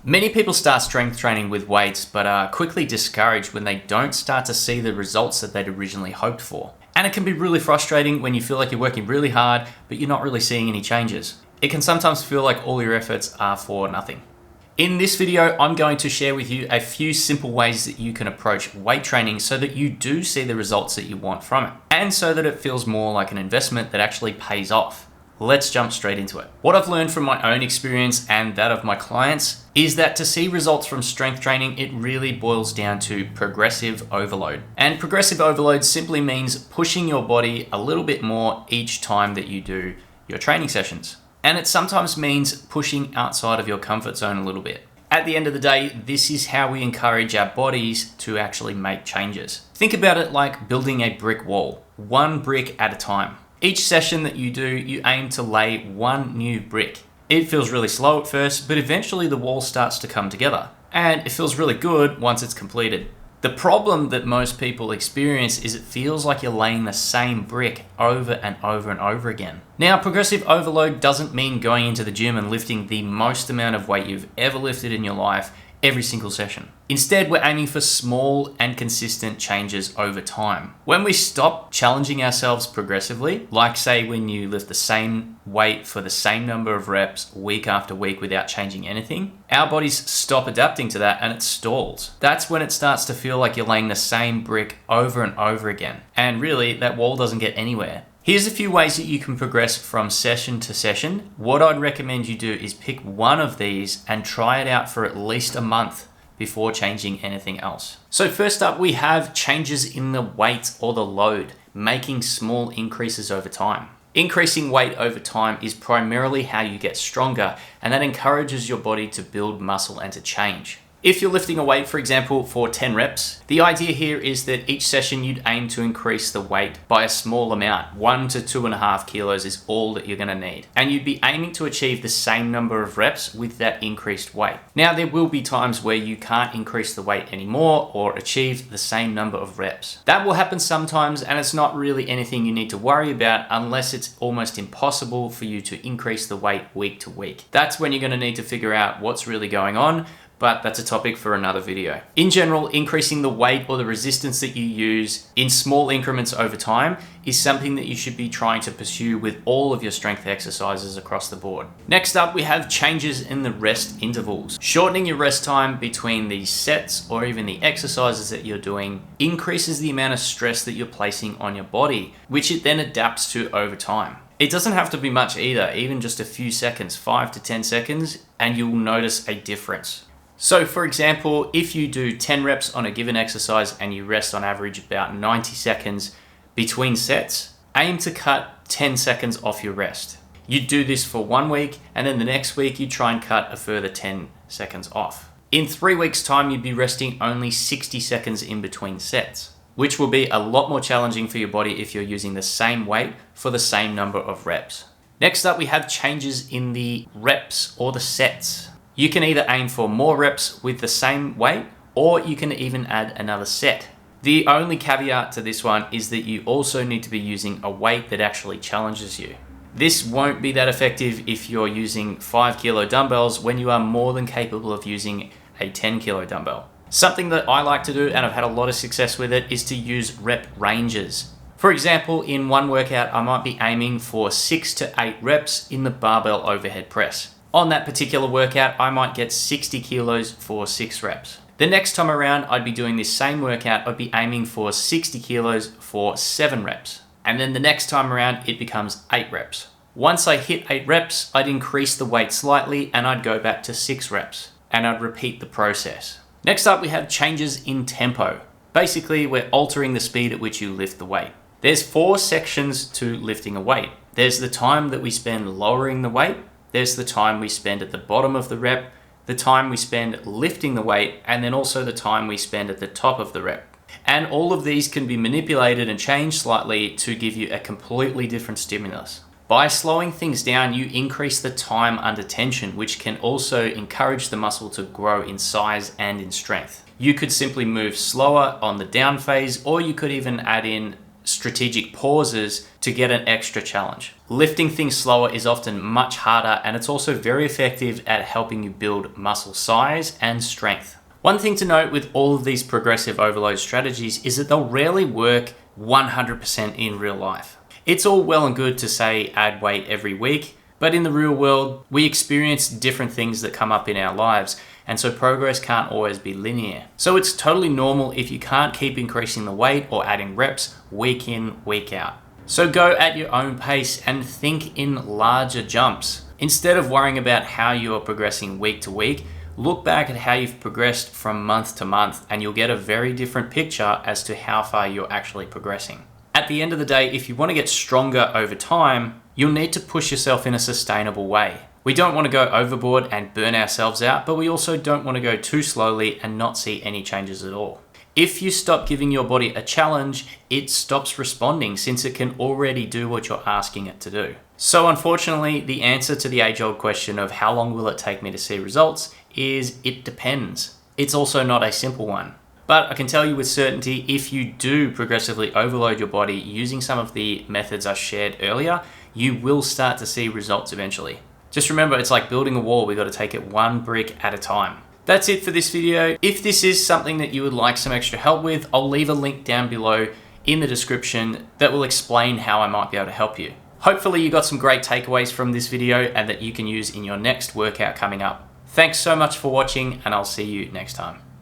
Many people start strength training with weights, but are quickly discouraged when they don't start to see the results that they'd originally hoped for. And it can be really frustrating when you feel like you're working really hard, but you're not really seeing any changes. It can sometimes feel like all your efforts are for nothing. In this video, I'm going to share with you a few simple ways that you can approach weight training so that you do see the results that you want from it, and so that it feels more like an investment that actually pays off. Let's jump straight into it. What I've learned from my own experience and that of my clients is that to see results from strength training, it really boils down to progressive overload. And progressive overload simply means pushing your body a little bit more each time that you do your training sessions. And it sometimes means pushing outside of your comfort zone a little bit. At the end of the day, this is how we encourage our bodies to actually make changes. Think about it like building a brick wall, one brick at a time. Each session that you do, you aim to lay one new brick. It feels really slow at first, but eventually the wall starts to come together. And it feels really good once it's completed. The problem that most people experience is it feels like you're laying the same brick over and over and over again. Now, progressive overload doesn't mean going into the gym and lifting the most amount of weight you've ever lifted in your life every single session. Instead, we're aiming for small and consistent changes over time. When we stop challenging ourselves progressively, like say when you lift the same weight for the same number of reps week after week without changing anything, our bodies stop adapting to that and it stalls. That's when it starts to feel like you're laying the same brick over and over again. And really, that wall doesn't get anywhere. Here's a few ways that you can progress from session to session. What I'd recommend you do is pick one of these and try it out for at least a month before changing anything else. So first up, we have changes in the weight or the load, making small increases over time. Increasing weight over time is primarily how you get stronger, and that encourages your body to build muscle and to change. If you're lifting a weight, for example, for 10 reps, the idea here is that each session you'd aim to increase the weight by a small amount. 1 to 2.5 kilos is all that you're gonna need. And you'd be aiming to achieve the same number of reps with that increased weight. Now, there will be times where you can't increase the weight anymore or achieve the same number of reps. That will happen sometimes, and it's not really anything you need to worry about unless it's almost impossible for you to increase the weight week to week. That's when you're gonna need to figure out what's really going on, but that's a topic for another video. In general, increasing the weight or the resistance that you use in small increments over time is something that you should be trying to pursue with all of your strength exercises across the board. Next up, we have changes in the rest intervals. Shortening your rest time between the sets or even the exercises that you're doing increases the amount of stress that you're placing on your body, which it then adapts to over time. It doesn't have to be much either, even just a few seconds, 5 to 10 seconds, and you'll notice a difference. So for example, if you do 10 reps on a given exercise and you rest on average about 90 seconds between sets, aim to cut 10 seconds off your rest. You do this for 1 week, and then the next week you try and cut a further 10 seconds off. In 3 weeks' time, you'd be resting only 60 seconds in between sets, which will be a lot more challenging for your body if you're using the same weight for the same number of reps. Next up, we have changes in the reps or the sets. You can either aim for more reps with the same weight, or you can even add another set. The only caveat to this one is that you also need to be using a weight that actually challenges you. This won't be that effective if you're using 5 kilo dumbbells when you are more than capable of using a 10 kilo dumbbell. Something that I like to do, and I've had a lot of success with it, is to use rep ranges. For example, in one workout, I might be aiming for 6 to 8 reps in the barbell overhead press. On that particular workout, I might get 60 kilos for 6 reps. The next time around, I'd be doing this same workout, I'd be aiming for 60 kilos for 7 reps. And then the next time around, it becomes 8 reps. Once I hit 8 reps, I'd increase the weight slightly and I'd go back to 6 reps. And I'd repeat the process. Next up, we have changes in tempo. Basically, we're altering the speed at which you lift the weight. There's 4 sections to lifting a weight. There's the time that we spend lowering the weight. There's the time we spend at the bottom of the rep, the time we spend lifting the weight, and then also the time we spend at the top of the rep. And all of these can be manipulated and changed slightly to give you a completely different stimulus. By slowing things down, you increase the time under tension, which can also encourage the muscle to grow in size and in strength. You could simply move slower on the down phase, or you could even add in strategic pauses to get an extra challenge. Lifting things slower is often much harder, and it's also very effective at helping you build muscle size and strength. One thing to note with all of these progressive overload strategies is that they'll rarely work 100% in real life. It's all well and good to say add weight every week, but in the real world, we experience different things that come up in our lives, and so progress can't always be linear. So it's totally normal if you can't keep increasing the weight or adding reps week in, week out. So go at your own pace and think in larger jumps. Instead of worrying about how you are progressing week to week, look back at how you've progressed from month to month, and you'll get a very different picture as to how far you're actually progressing. At the end of the day, if you want to get stronger over time, you'll need to push yourself in a sustainable way. We don't want to go overboard and burn ourselves out, but we also don't want to go too slowly and not see any changes at all. If you stop giving your body a challenge, it stops responding since it can already do what you're asking it to do. So unfortunately, the answer to the age-old question of how long will it take me to see results is it depends. It's also not a simple one. But I can tell you with certainty, if you do progressively overload your body using some of the methods I shared earlier, you will start to see results eventually. Just remember, it's like building a wall. We've got to take it one brick at a time. That's it for this video. If this is something that you would like some extra help with, I'll leave a link down below in the description that will explain how I might be able to help you. Hopefully you got some great takeaways from this video and that you can use in your next workout coming up. Thanks so much for watching, and I'll see you next time.